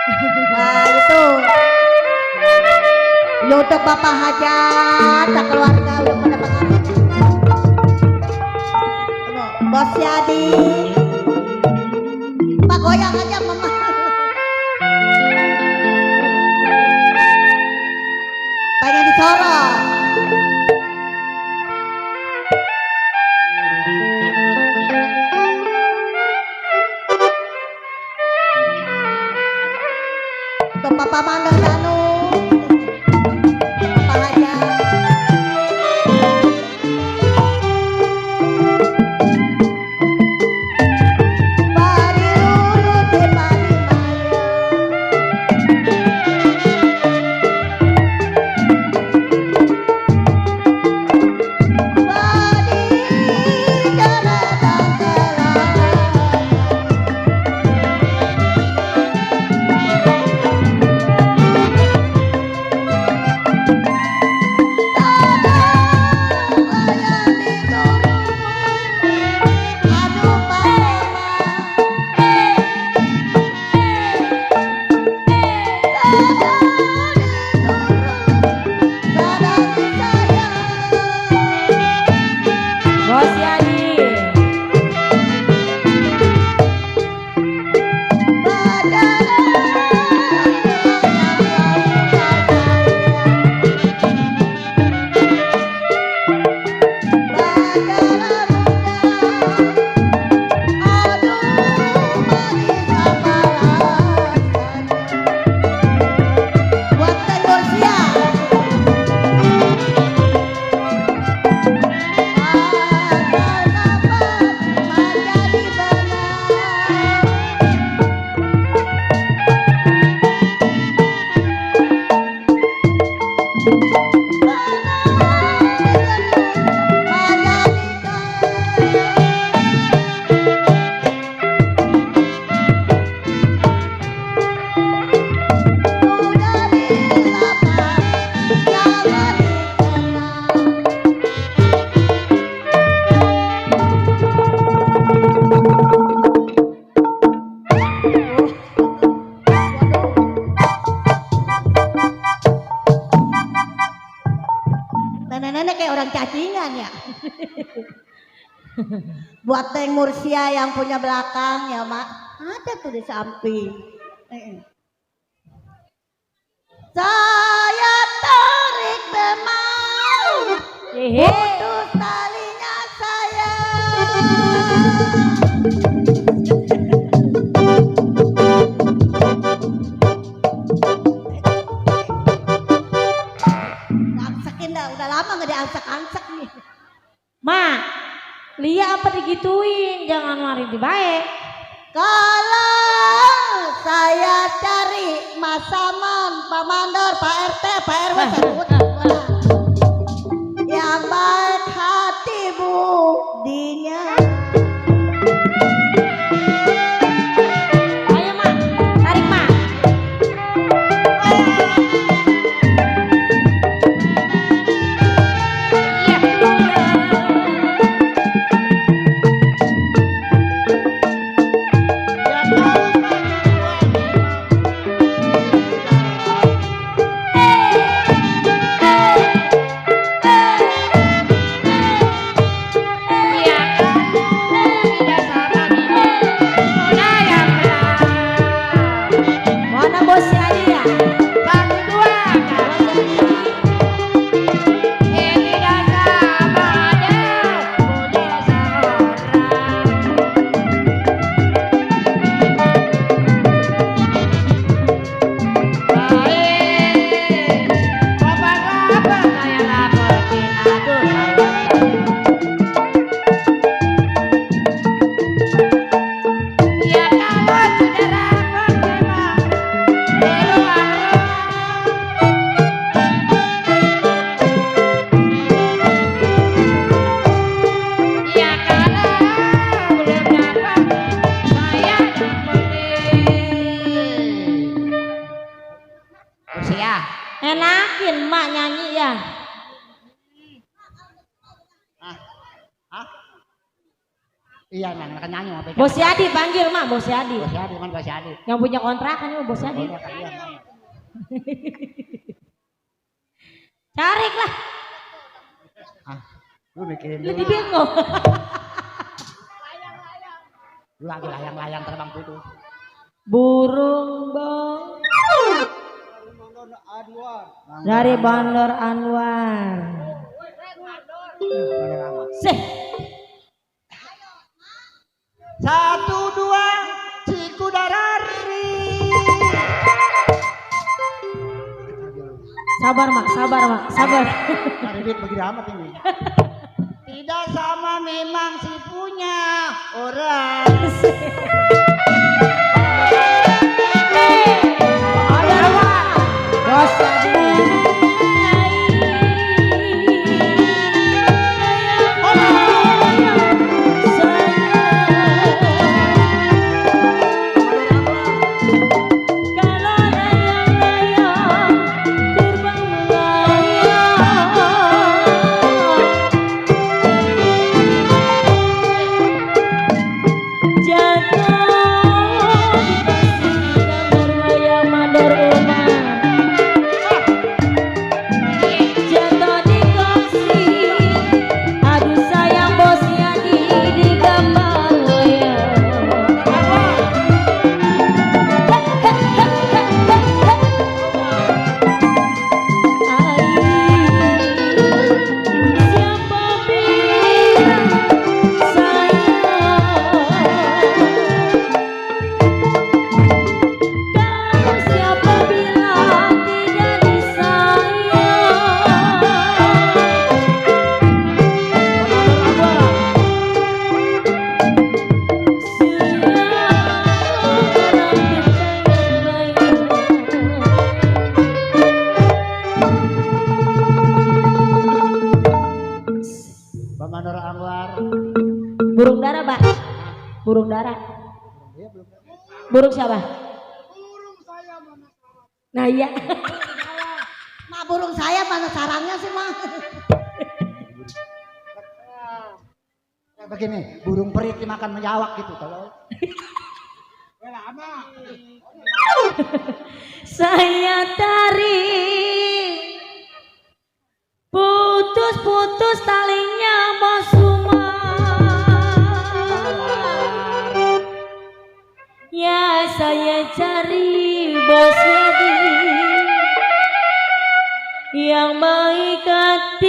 Nah itu untuk Bapak Hajat, tak keluarga udah pada pengaruh. Bos Yadi, Pak goyang aja mama. Pengen disorot. Untuk Papa Mandor Danu, Papa Hajat. Padi lulu di padi maya. Padi jalan Bos Yani. Nenek-nenek kayak orang cacingan ya. Buat Teng Mursia yang punya belakang ya mak, ada tuh di samping. Saya tarik memang putus talinya saya. Angsakin dah, udah lama nggak diangsak-angsak nih. Ma, Lia apa digituin? Jangan mari dibaik. Kalau saya cari Mas Saman, Pak Mandor, Pak RT, Pak RW, sebut yang baik hati budinya. Ayo Ma, tarik Ma. Mana bos Yani ya? Enakin mak nyanyi ya. Iya, nang nyanyi mau pegang. Bos Yadi panggil mak, Bos Yadi. Bos Yadi, man Bos Yadi. Yang punya kontrakan itu Bos Yadi. Iya, kalian. Carik lah. Ah, lu mikirin Lu dulu. bingung. Lu lagi layang-layang terbang putus. Burung bang dari Bandar Anwar. Sih. 1, 2, Cikudarari. Sabar mak, sabar mak, sabar. Cari duit begini amat ini. Tidak sama memang si punya orang. Ada apa? Bos Yadi. Bandar Anwar. Burung dara, Pak. Burung dara. Burung siapa? Nah iya. Mak burung saya mana sarangnya sih mak? Kayak begini, burung perit dimakan menjawak gitu kalau. Saya tarik putus-putus talinya Bos Umar. Ya saya cari Bos Yadi yang mengikat